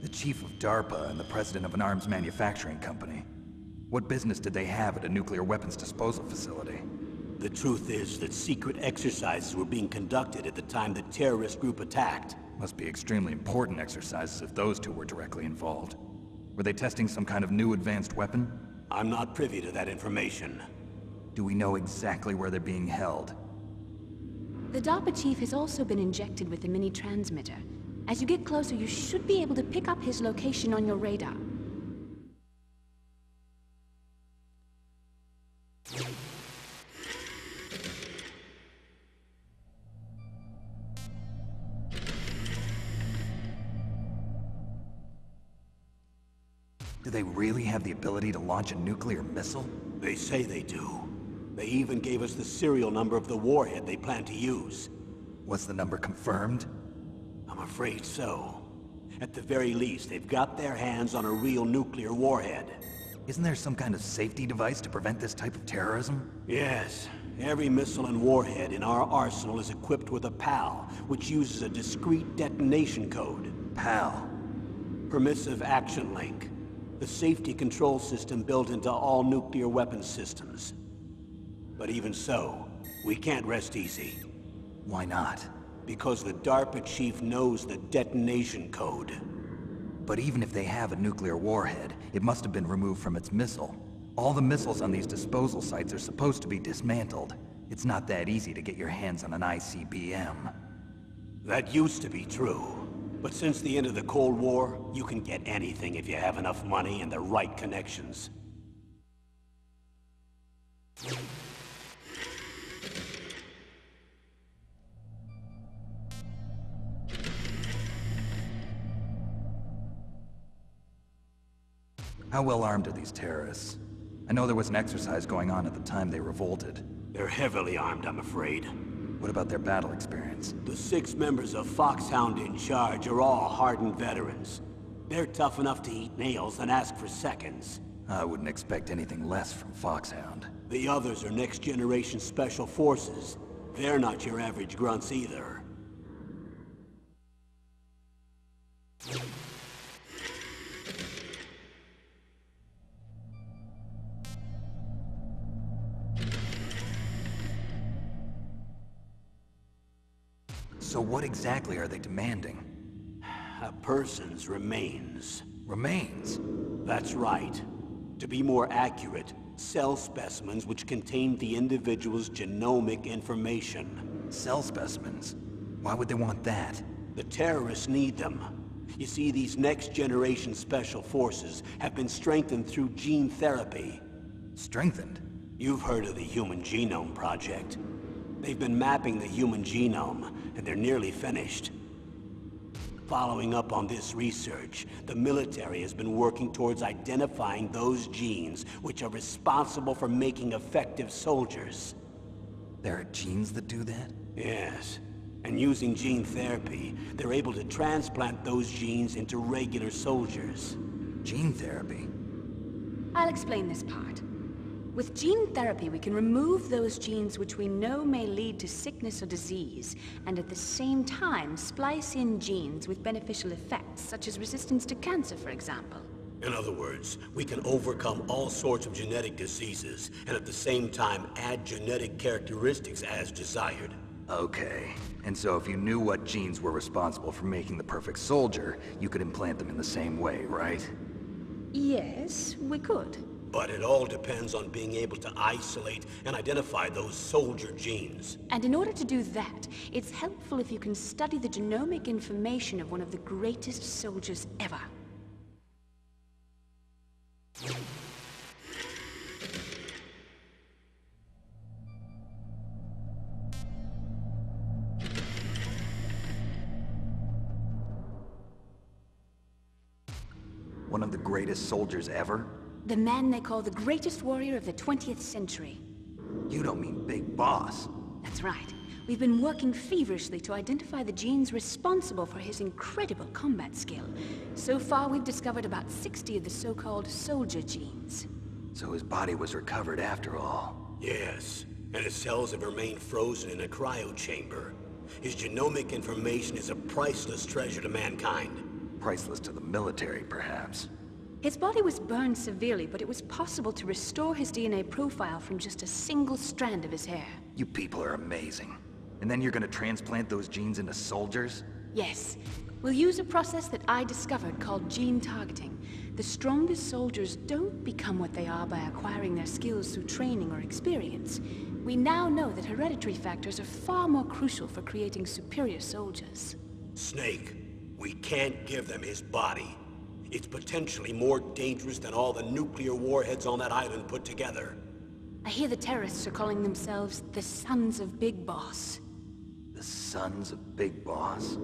the chief of DARPA and the president of an arms manufacturing company. What business did they have at a nuclear weapons disposal facility? The truth is that secret exercises were being conducted at the time the terrorist group attacked. Must be extremely important exercises if those two were directly involved. Were they testing some kind of new advanced weapon? I'm not privy to that information. Do we know exactly where they're being held? The DARPA chief has also been injected with a mini transmitter. As you get closer, you should be able to pick up his location on your radar. Do they really have the ability to launch a nuclear missile? They say they do. They even gave us the serial number of the warhead they plan to use. Was the number confirmed? I'm afraid so. At the very least, they've got their hands on a real nuclear warhead. Isn't there some kind of safety device to prevent this type of terrorism? Yes. Every missile and warhead in our arsenal is equipped with a PAL, which uses a discrete detonation code. PAL? Permissive Action Link. The safety control system built into all nuclear weapons systems. But even so, we can't rest easy. Why not? Because the DARPA chief knows the detonation code. But even if they have a nuclear warhead, it must have been removed from its missile. All the missiles on these disposal sites are supposed to be dismantled. It's not that easy to get your hands on an ICBM. That used to be true. But since the end of the Cold War, you can get anything if you have enough money and the right connections. How well armed are these terrorists? I know there was an exercise going on at the time they revolted. They're heavily armed, I'm afraid. What about their battle experience? The 6 members of Foxhound in charge are all hardened veterans. They're tough enough to eat nails and ask for seconds. I wouldn't expect anything less from Foxhound. The others are next-generation special forces. They're not your average grunts either. So what exactly are they demanding? A person's remains. Remains? That's right. To be more accurate, cell specimens which contain the individual's genomic information. Cell specimens? Why would they want that? The terrorists need them. You see, these next-generation special forces have been strengthened through gene therapy. Strengthened? You've heard of the Human Genome Project. They've been mapping the human genome, and they're nearly finished. Following up on this research, the military has been working towards identifying those genes which are responsible for making effective soldiers. There are genes that do that? Yes. And using gene therapy, they're able to transplant those genes into regular soldiers. Gene therapy? I'll explain this part. With gene therapy, we can remove those genes which we know may lead to sickness or disease, and at the same time splice in genes with beneficial effects, such as resistance to cancer, for example. In other words, we can overcome all sorts of genetic diseases, and at the same time add genetic characteristics as desired. Okay. And so if you knew what genes were responsible for making the perfect soldier, you could implant them in the same way, right? Yes, we could. But it all depends on being able to isolate and identify those soldier genes. And in order to do that, it's helpful if you can study the genomic information of one of the greatest soldiers ever. One of the greatest soldiers ever? The man they call the greatest warrior of the 20th century. You don't mean Big Boss. That's right. We've been working feverishly to identify the genes responsible for his incredible combat skill. So far, we've discovered about 60 of the so-called soldier genes. So his body was recovered after all. Yes, and his cells have remained frozen in a cryo chamber. His genomic information is a priceless treasure to mankind. Priceless to the military, perhaps. His body was burned severely, but it was possible to restore his DNA profile from just a single strand of his hair. You people are amazing. And then you're gonna transplant those genes into soldiers? Yes. We'll use a process that I discovered called gene targeting. The strongest soldiers don't become what they are by acquiring their skills through training or experience. We now know that hereditary factors are far more crucial for creating superior soldiers. Snake, we can't give them his body. It's potentially more dangerous than all the nuclear warheads on that island put together. I hear the terrorists are calling themselves the Sons of Big Boss. The Sons of Big Boss?